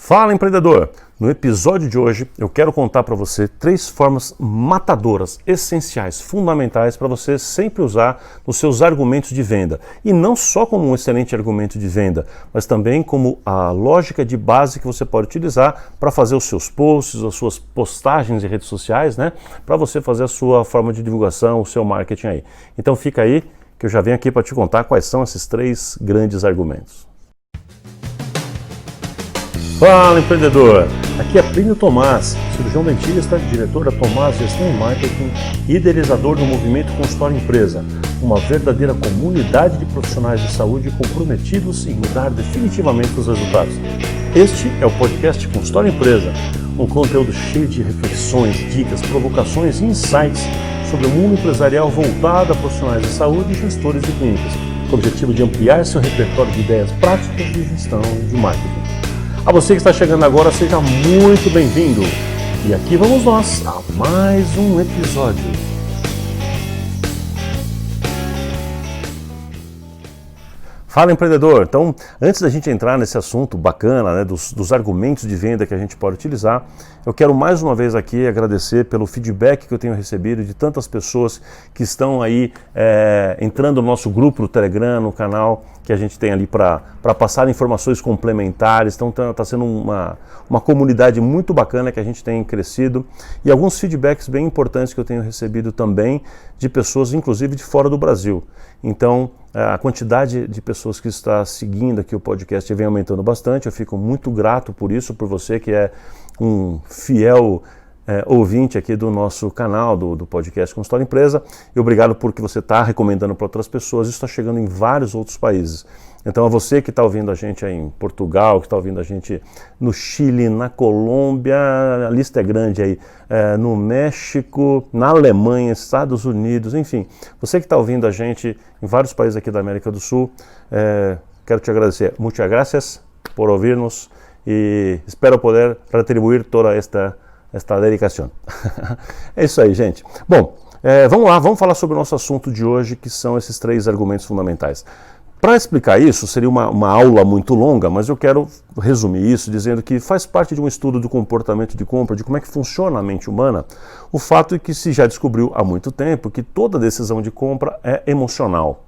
Fala, empreendedor! No episódio de hoje eu quero contar para você 3 formas matadoras, essenciais, fundamentais para você sempre usar nos seus argumentos de venda. E não só como um excelente argumento de venda, mas também como a lógica de base que você pode utilizar para fazer os seus posts, as suas postagens em redes sociais, né? Para você fazer a sua forma de divulgação, o seu marketing aí. Então fica aí que eu já venho aqui para te contar quais são esses 3 grandes argumentos. Fala, empreendedor! Aqui é Plínio Tomás, cirurgião dentista, diretor da Tomás Gestão e Marketing e idealizador do movimento Consultório Empresa, uma verdadeira comunidade de profissionais de saúde comprometidos em mudar definitivamente os resultados. Este é o podcast Consultório Empresa, um conteúdo cheio de reflexões, dicas, provocações e insights sobre o mundo empresarial voltado a profissionais de saúde e gestores de clínicas, com o objetivo de ampliar seu repertório de ideias práticas de gestão de marketing. A você que está chegando agora, seja muito bem-vindo. E aqui vamos nós a mais um episódio. Fala, empreendedor! Então, antes da gente entrar nesse assunto bacana, né, dos argumentos de venda que a gente pode utilizar, eu quero mais uma vez aqui agradecer pelo feedback que eu tenho recebido de tantas pessoas que estão aí entrando no nosso grupo do Telegram, no canal que a gente tem ali para passar informações complementares. Então está sendo uma comunidade muito bacana que a gente tem crescido, e alguns feedbacks bem importantes que eu tenho recebido também de pessoas, inclusive de fora do Brasil. Então a quantidade de pessoas que está seguindo aqui o podcast vem aumentando bastante. Eu fico muito grato por isso, por você que é um fiel ouvinte aqui do nosso canal, do podcast Consultório Empresa, e obrigado porque você está recomendando para outras pessoas. Isso está chegando em vários outros países. Então a você que está ouvindo a gente aí em Portugal, que está ouvindo a gente no Chile, na Colômbia, a lista é grande aí, no México, na Alemanha, Estados Unidos, enfim, você que está ouvindo a gente em vários países aqui da América do Sul, quero te agradecer. Muchas gracias por ouvirnos e espero poder retribuir toda esta dedicação. É isso aí, gente. Bom, vamos lá, vamos falar sobre o nosso assunto de hoje, que são esses 3 argumentos fundamentais. Para explicar isso, seria uma aula muito longa, mas eu quero resumir isso dizendo que faz parte de um estudo do comportamento de compra, de como é que funciona a mente humana, o fato é que se já descobriu há muito tempo que toda decisão de compra é emocional.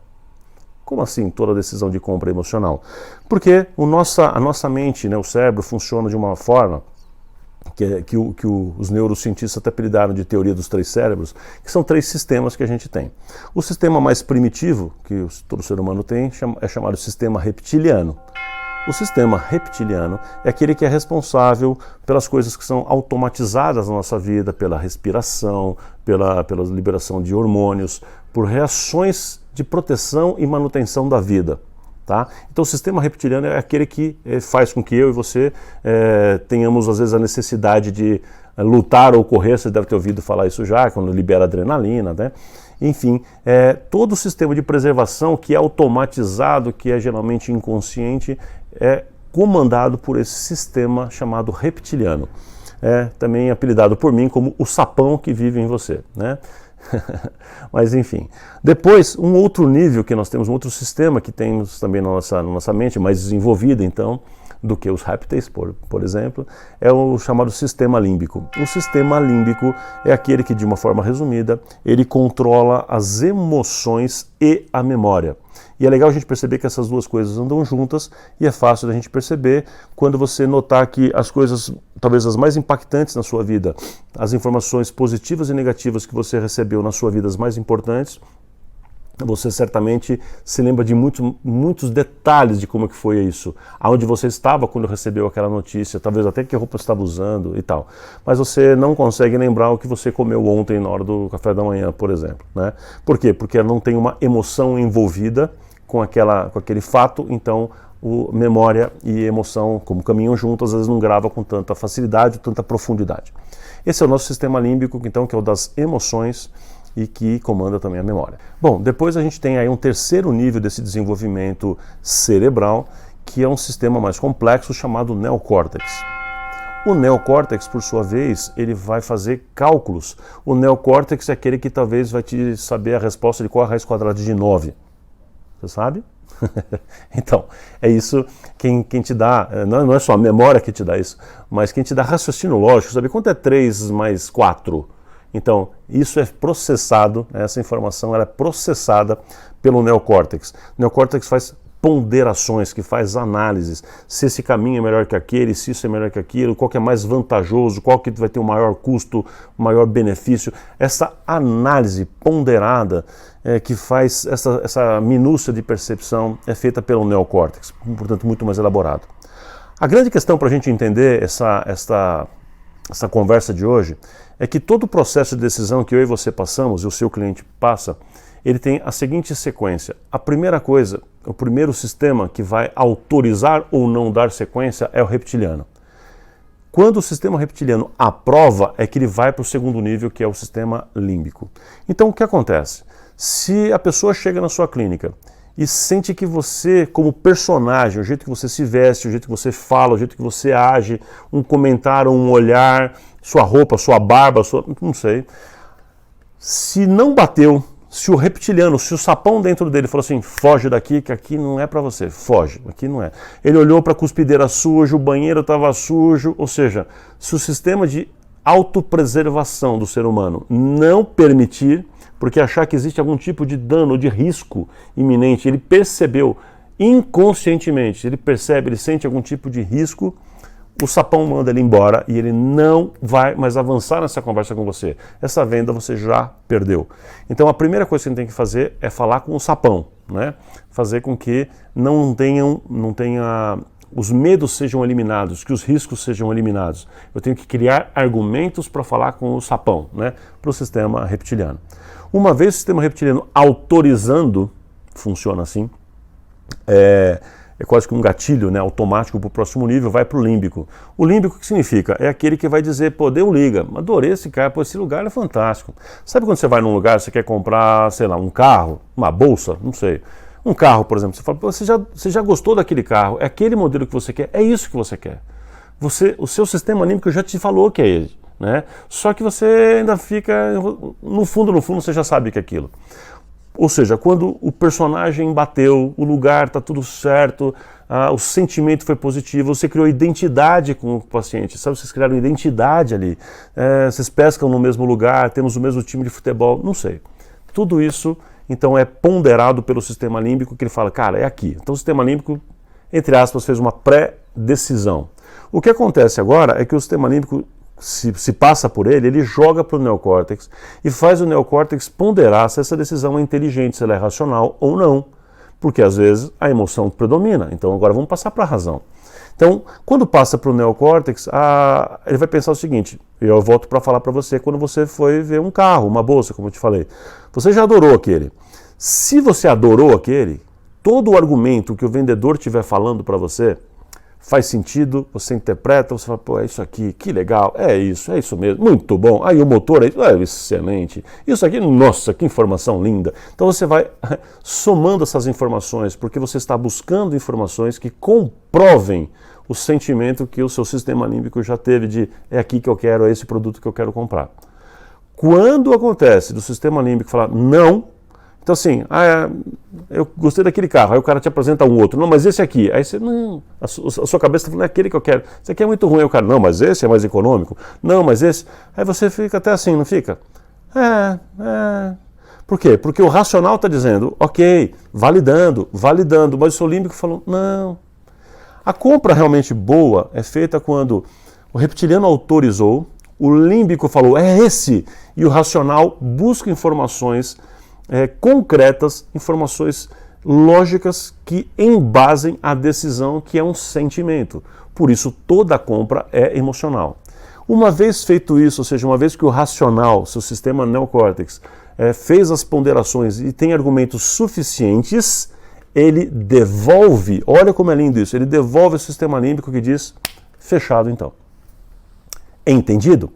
Como assim toda decisão de compra é emocional? Porque a nossa mente, né, o cérebro, funciona de uma forma que os neurocientistas até apelidaram de teoria dos 3 cérebros, que são 3 sistemas que a gente tem. O sistema mais primitivo, que todo ser humano tem, é chamado sistema reptiliano. O sistema reptiliano é aquele que é responsável pelas coisas que são automatizadas na nossa vida, pela respiração, pela liberação de hormônios, por reações de proteção e manutenção da vida. Tá? Então o sistema reptiliano é aquele que faz com que eu e você tenhamos às vezes a necessidade de lutar ou correr. Você deve ter ouvido falar isso já, quando libera adrenalina, né? Enfim, todo o sistema de preservação que é automatizado, que é geralmente inconsciente, é comandado por esse sistema chamado reptiliano. Também apelidado por mim como o sapão que vive em você, né? Mas enfim, depois um outro nível que nós temos, um outro sistema que temos também na nossa mente, mais desenvolvida então do que os répteis, por exemplo, é o chamado sistema límbico. O sistema límbico é aquele que, de uma forma resumida, ele controla as emoções e a memória. E é legal a gente perceber que essas 2 coisas andam juntas, e é fácil da gente perceber quando você notar que as coisas, talvez as mais impactantes na sua vida, as informações positivas e negativas que você recebeu na sua vida, as mais importantes, você certamente se lembra de muitos detalhes de como que foi isso, aonde você estava quando recebeu aquela notícia, talvez até que roupa você estava usando e tal, mas você não consegue lembrar o que você comeu ontem na hora do café da manhã, por exemplo, né? Por quê? Porque não tem uma emoção envolvida com aquele fato, então memória e emoção, como caminham juntas, às vezes não grava com tanta facilidade, tanta profundidade. Esse é o nosso sistema límbico, então, que é o das emoções, e que comanda também a memória. Bom, depois a gente tem aí um terceiro nível desse desenvolvimento cerebral, que é um sistema mais complexo chamado neocórtex. O neocórtex, por sua vez, ele vai fazer cálculos. O neocórtex é aquele que talvez vai te saber a resposta de qual é a raiz quadrada de 9. Você sabe? Então, é isso quem te dá, não é só a memória que te dá isso, mas quem te dá raciocínio lógico, sabe quanto é 3 mais 4? Então, isso é processado, essa informação ela é processada pelo neocórtex. O neocórtex faz ponderações, que faz análises, se esse caminho é melhor que aquele, se isso é melhor que aquilo, qual que é mais vantajoso, qual que vai ter o maior custo, o maior benefício. Essa análise ponderada que faz essa minúcia de percepção é feita pelo neocórtex, portanto muito mais elaborado. A grande questão para a gente entender essa conversa de hoje é que todo o processo de decisão que eu e você passamos, e o seu cliente passa, ele tem a seguinte sequência. A primeira coisa, o primeiro sistema que vai autorizar ou não dar sequência é o reptiliano. Quando o sistema reptiliano aprova, é que ele vai para o segundo nível, que é o sistema límbico. Então, o que acontece? Se a pessoa chega na sua clínica e sente que você, como personagem, o jeito que você se veste, o jeito que você fala, o jeito que você age, um comentário, um olhar, sua roupa, sua barba, não sei, se não bateu, se o reptiliano, se o sapão dentro dele falou assim, foge daqui, que aqui não é para você, foge, aqui não é. Ele olhou para a cuspideira suja, o banheiro estava sujo, ou seja, se o sistema de autopreservação do ser humano não permitir, porque achar que existe algum tipo de dano ou de risco iminente, ele percebeu inconscientemente, ele percebe, ele sente algum tipo de risco, o sapão manda ele embora e ele não vai mais avançar nessa conversa com você. Essa venda você já perdeu. Então a primeira coisa que a gente tem que fazer é falar com o sapão, né? Fazer com que não tenha os medos sejam eliminados, que os riscos sejam eliminados. Eu tenho que criar argumentos para falar com o sapão, né? Para o sistema reptiliano. Uma vez o sistema reptiliano autorizando, funciona assim, é quase que um gatilho, né, automático para o próximo nível, vai para o límbico. O límbico, o que significa? É aquele que vai dizer, pô, deu liga, adorei esse cara, pô, esse lugar é fantástico. Sabe quando você vai num lugar, você quer comprar, sei lá, um carro, uma bolsa, não sei, um carro, por exemplo, você fala, pô, você já gostou daquele carro, é aquele modelo que você quer, é isso que você quer. O seu sistema límbico já te falou que é ele, né? Só que você ainda fica, no fundo, você já sabe que é aquilo. Ou seja, quando o personagem bateu, o lugar está tudo certo, o sentimento foi positivo, você criou identidade com o paciente, sabe? Vocês criaram identidade ali, vocês pescam no mesmo lugar, temos o mesmo time de futebol, não sei. Tudo isso, então, é ponderado pelo sistema límbico, que ele fala, cara, é aqui. Então o sistema límbico, entre aspas, fez uma pré-decisão. O que acontece agora é que o sistema límbico, se passa por ele joga para o neocórtex e faz o neocórtex ponderar se essa decisão é inteligente, se ela é racional ou não. Porque às vezes a emoção predomina. Então agora vamos passar para a razão. Então, quando passa para o neocórtex, ele vai pensar o seguinte, e eu volto para falar para você quando você foi ver um carro, uma bolsa, como eu te falei. Você já adorou aquele. Se você adorou aquele, todo o argumento que o vendedor estiver falando para você, faz sentido, você interpreta, você fala, pô, é isso aqui, que legal, é isso mesmo, muito bom. Aí o motor é excelente. Isso aqui, nossa, que informação linda. Então você vai somando essas informações, porque você está buscando informações que comprovem o sentimento que o seu sistema límbico já teve de é aqui que eu quero, é esse produto que eu quero comprar. Quando acontece do sistema límbico falar não, então assim, eu gostei daquele carro, aí o cara te apresenta um outro, não, mas esse aqui, aí você, não, a sua cabeça está falando, é aquele que eu quero, esse aqui é muito ruim, aí o cara, não, mas esse é mais econômico, não, mas esse, aí você fica até assim, não fica? Por quê? Porque o racional está dizendo, ok, validando, mas o seu límbico falou, não. A compra realmente boa é feita quando o reptiliano autorizou, o límbico falou, é esse, e o racional busca informações concretas, informações lógicas que embasem a decisão, que é um sentimento. Por isso, toda compra é emocional. Uma vez feito isso, ou seja, uma vez que o racional, seu sistema neocórtex, fez as ponderações e tem argumentos suficientes, ele devolve, olha como é lindo isso, ele devolve o sistema límbico que diz, fechado então. Entendido?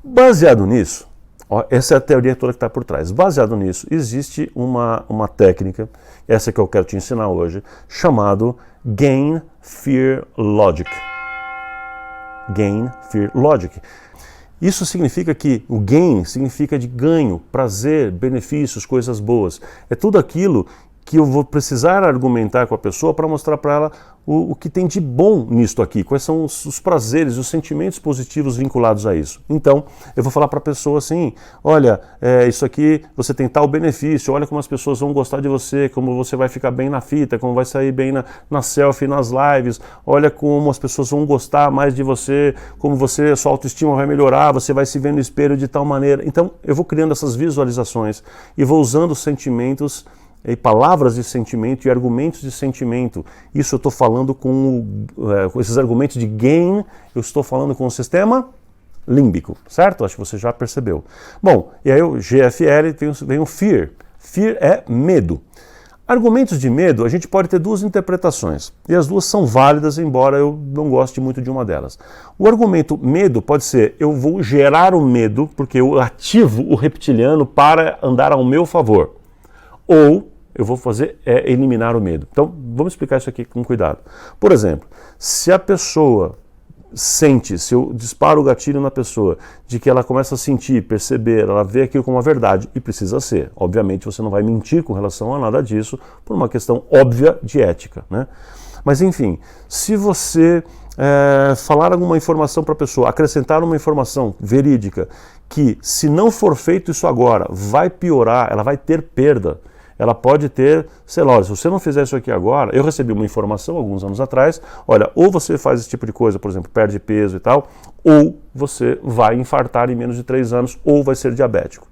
Baseado nisso, essa é a teoria toda que está por trás. Baseado nisso, existe uma técnica, essa que eu quero te ensinar hoje, chamado Gain Fear Logic. Gain Fear Logic. Isso significa que o gain significa de ganho, prazer, benefícios, coisas boas. É tudo aquilo que eu vou precisar argumentar com a pessoa para mostrar para ela o que tem de bom nisto aqui, quais são os prazeres, os sentimentos positivos vinculados a isso. Então, eu vou falar para a pessoa assim, olha, isso aqui você tem tal benefício, olha como as pessoas vão gostar de você, como você vai ficar bem na fita, como vai sair bem na selfie, nas lives, olha como as pessoas vão gostar mais de você, como você, sua autoestima vai melhorar, você vai se ver no espelho de tal maneira. Então, eu vou criando essas visualizações e vou usando sentimentos e palavras de sentimento e argumentos de sentimento. Isso eu estou falando com esses argumentos de gain, eu estou falando com o sistema límbico, certo? Acho que você já percebeu. Bom, e aí o GFL vem o fear. Fear é medo. Argumentos de medo, a gente pode ter duas interpretações, e as duas são válidas, embora eu não goste muito de uma delas. O argumento medo pode ser, eu vou gerar o medo, porque eu ativo o reptiliano para andar ao meu favor. Ou eu vou fazer eliminar o medo. Então, vamos explicar isso aqui com cuidado. Por exemplo, se a pessoa sente, se eu disparo o gatilho na pessoa, de que ela começa a sentir, perceber, ela vê aquilo como uma verdade, e precisa ser. Obviamente, você não vai mentir com relação a nada disso, por uma questão óbvia de ética, né? Mas, enfim, se você falar alguma informação para a pessoa, acrescentar uma informação verídica, que se não for feito isso agora, vai piorar, ela vai ter perda. Ela pode ter, sei lá, se você não fizer isso aqui agora, eu recebi uma informação alguns anos atrás, olha, ou você faz esse tipo de coisa, por exemplo, perde peso e tal, ou você vai infartar em menos de 3 anos, ou vai ser diabético.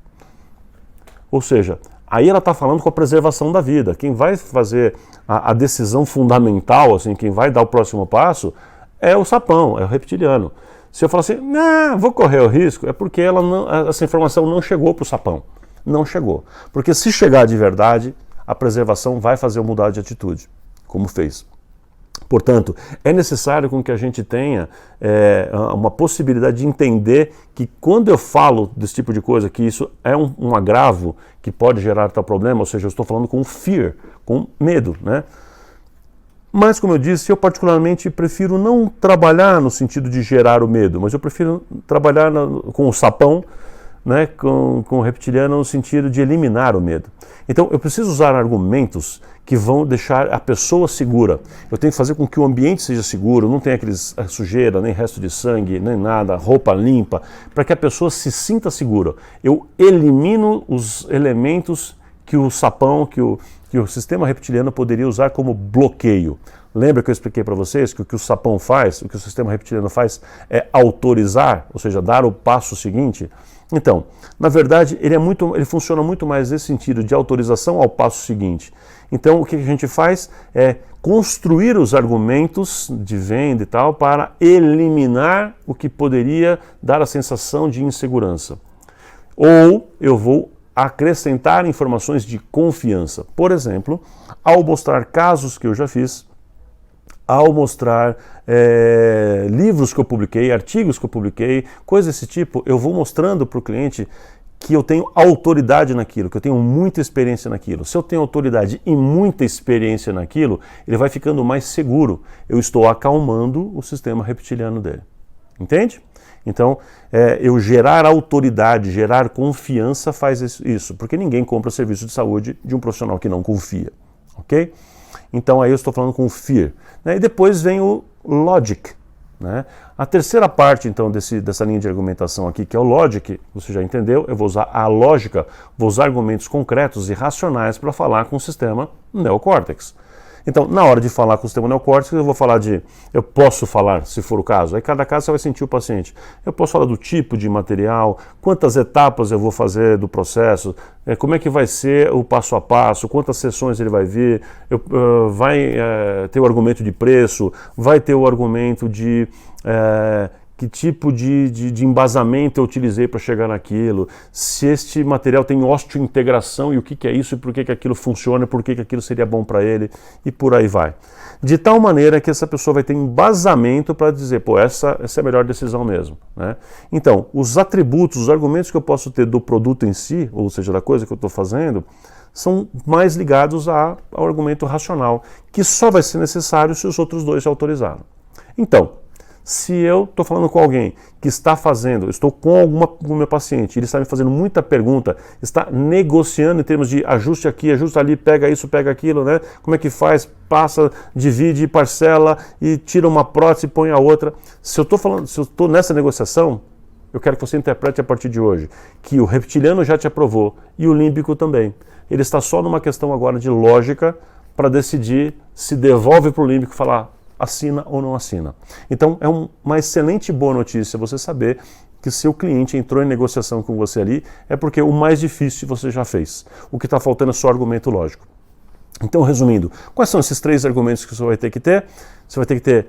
Ou seja, aí ela está falando com a preservação da vida. Quem vai fazer a decisão fundamental, assim, quem vai dar o próximo passo, é o sapão, é o reptiliano. Se eu falar assim, não, vou correr o risco, é porque essa informação não chegou para o sapão. Não chegou. Porque se chegar de verdade, a preservação vai fazer eu mudar de atitude, como fez. Portanto, é necessário com que a gente tenha uma possibilidade de entender que quando eu falo desse tipo de coisa, que isso é um agravo que pode gerar tal problema, ou seja, eu estou falando com fear, com medo, né? Mas, como eu disse, eu particularmente prefiro não trabalhar no sentido de gerar o medo, mas eu prefiro trabalhar com o sapão, né, com o reptiliano no sentido de eliminar o medo. Então, eu preciso usar argumentos que vão deixar a pessoa segura. Eu tenho que fazer com que o ambiente seja seguro, não tenha aqueles sujeira, nem resto de sangue, nem nada, roupa limpa, para que a pessoa se sinta segura. Eu elimino os elementos que o sapão, que o sistema reptiliano poderia usar como bloqueio. Lembra que eu expliquei para vocês que o que o sapão faz, o que o sistema reptiliano faz é autorizar, ou seja, dar o passo seguinte? Então, na verdade, ele funciona muito mais nesse sentido de autorização ao passo seguinte. Então, o que a gente faz é construir os argumentos de venda e tal para eliminar o que poderia dar a sensação de insegurança. Ou eu vou acrescentar informações de confiança. Por exemplo, ao mostrar casos que eu já fiz, ao mostrar livros que eu publiquei, artigos que eu publiquei, coisas desse tipo, eu vou mostrando para o cliente que eu tenho autoridade naquilo, que eu tenho muita experiência naquilo. Se eu tenho autoridade e muita experiência naquilo, ele vai ficando mais seguro. Eu estou acalmando o sistema reptiliano dele. Entende? Então, eu gerar autoridade, gerar confiança faz isso, porque ninguém compra serviço de saúde de um profissional que não confia. Ok? Então aí eu estou falando com o fear. Né? E depois vem o logic. Né? A terceira parte então dessa linha de argumentação aqui, que é o logic, você já entendeu, eu vou usar a lógica, vou usar argumentos concretos e racionais para falar com o sistema neocórtex. Então, na hora de falar com o sistema neocórtex, eu posso falar, se for o caso, aí cada caso você vai sentir o paciente. Eu posso falar do tipo de material, quantas etapas eu vou fazer do processo, como é que vai ser o passo a passo, quantas sessões ele vai vir, vai ter o argumento de preço, vai ter o argumento de que tipo de embasamento eu utilizei para chegar naquilo, se este material tem osteointegração e o que é isso e por que aquilo funciona, por que aquilo seria bom para ele e por aí vai. De tal maneira que essa pessoa vai ter embasamento para dizer, pô, essa é a melhor decisão mesmo. Né? Então, os atributos, os argumentos que eu posso ter do produto em si, ou seja, da coisa que eu estou fazendo, são mais ligados ao argumento racional, que só vai ser necessário se os outros dois se autorizaram. Então, Se eu estou falando com alguém que está fazendo, estou com o meu paciente, ele está me fazendo muita pergunta, está negociando em termos de ajuste aqui, ajuste ali, pega isso, pega aquilo, né? Como é que faz? Passa, divide, parcela e tira uma prótese e põe a outra. Se eu estou nessa negociação, eu quero que você interprete a partir de hoje que o reptiliano já te aprovou e o límbico também. Ele está só numa questão agora de lógica para decidir se devolve para o límbico e falar assina ou não assina. Então é uma excelente boa notícia você saber que seu cliente entrou em negociação com você ali, é porque o mais difícil você já fez. O que está faltando é só argumento lógico. Então, resumindo, quais são esses 3 argumentos que você vai ter que ter? Você vai ter que ter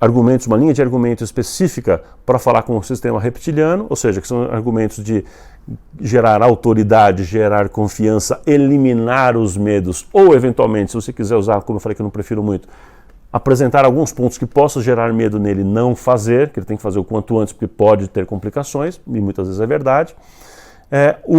argumentos, uma linha de argumento específica para falar com o sistema reptiliano, ou seja, que são argumentos de gerar autoridade, gerar confiança, eliminar os medos, ou eventualmente, se você quiser usar, como eu falei que eu não prefiro muito, apresentar alguns pontos que possam gerar medo nele não fazer, que ele tem que fazer o quanto antes porque pode ter complicações, e muitas vezes é verdade. O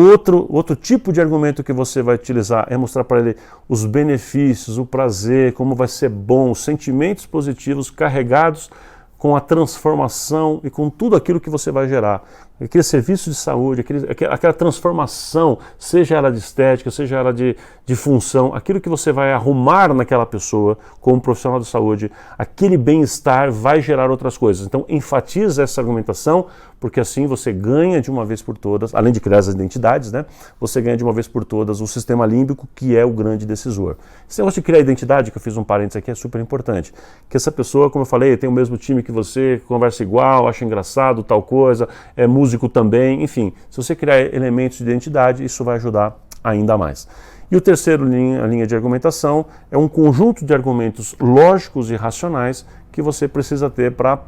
outro tipo de argumento que você vai utilizar é mostrar para ele os benefícios, o prazer, como vai ser bom, os sentimentos positivos carregados com a transformação e com tudo aquilo que você vai gerar. Aquele serviço de saúde, aquela transformação, seja ela de estética, seja ela de função, aquilo que você vai arrumar naquela pessoa como profissional de saúde, aquele bem-estar vai gerar outras coisas. Então enfatiza essa argumentação, porque assim você ganha de uma vez por todas, além de criar as identidades, né? Você ganha de uma vez por todas o sistema límbico, que é o grande decisor. Esse negócio de criar identidade, que eu fiz um parênteses aqui, é super importante. Que essa pessoa, como eu falei, tem o mesmo time que você, conversa igual, acha engraçado, tal coisa, é músico também, enfim. Se você criar elementos de identidade, isso vai ajudar ainda mais. E o terceiro a linha de argumentação é um conjunto de argumentos lógicos e racionais que você precisa ter para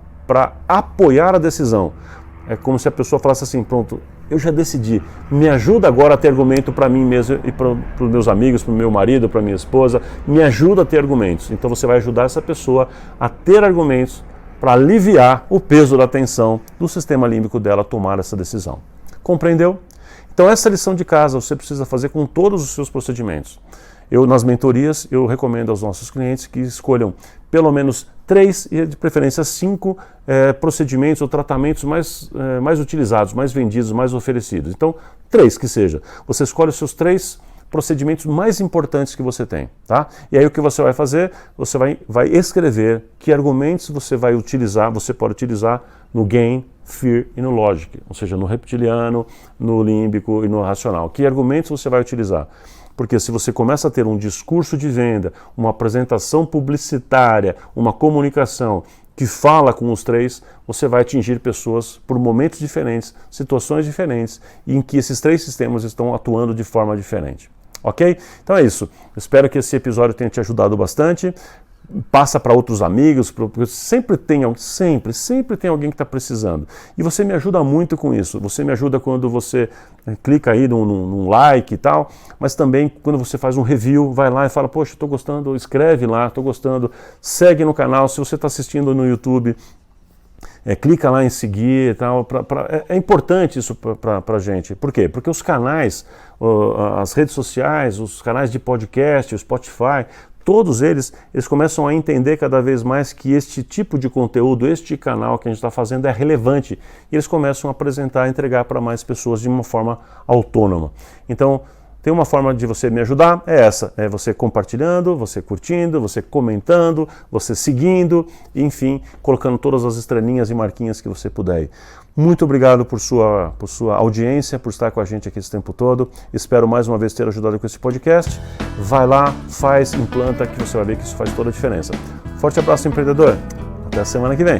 apoiar a decisão. É como se a pessoa falasse assim, pronto, eu já decidi, me ajuda agora a ter argumento para mim mesmo e para os meus amigos, para o meu marido, para a minha esposa, me ajuda a ter argumentos. Então você vai ajudar essa pessoa a ter argumentos para aliviar o peso da tensão do sistema límbico dela tomar essa decisão. Compreendeu? Então essa lição de casa você precisa fazer com todos os seus procedimentos. Nas mentorias, eu recomendo aos nossos clientes que escolham pelo menos 3 e de preferência 5 procedimentos ou tratamentos mais utilizados, mais vendidos, mais oferecidos. Então, 3 que seja. Você escolhe os seus 3 procedimentos mais importantes que você tem, tá? E aí o que você vai fazer? Você vai escrever que argumentos você pode utilizar no Gain, Fear e no Logic, ou seja, no reptiliano, no límbico e no racional. Que argumentos você vai utilizar? Porque se você começa a ter um discurso de venda, uma apresentação publicitária, uma comunicação que fala com os 3, você vai atingir pessoas por momentos diferentes, situações diferentes, e em que esses 3 sistemas estão atuando de forma diferente. Ok? Então é isso. Espero que esse episódio tenha te ajudado bastante. Passa para outros amigos, porque sempre tem alguém que está precisando. E você me ajuda muito com isso. Você me ajuda quando você clica aí num like e tal, mas também quando você faz um review, vai lá e fala, poxa, estou gostando, escreve lá, estou gostando, segue no canal. Se você está assistindo no YouTube, clica lá em seguir e tal. É importante isso para a gente. Por quê? Porque os canais, as redes sociais, os canais de podcast, o Spotify, todos eles começam a entender cada vez mais que este tipo de conteúdo, este canal que a gente está fazendo é relevante. E eles começam a apresentar, entregar para mais pessoas de uma forma autônoma. Então, tem uma forma de você me ajudar, é essa. É você compartilhando, você curtindo, você comentando, você seguindo, enfim, colocando todas as estrelinhas e marquinhas que você puder. Muito obrigado por sua audiência, por estar com a gente aqui esse tempo todo. Espero mais uma vez ter ajudado com esse podcast. Vai lá, faz, implanta, que você vai ver que isso faz toda a diferença. Forte abraço, empreendedor. Até a semana que vem.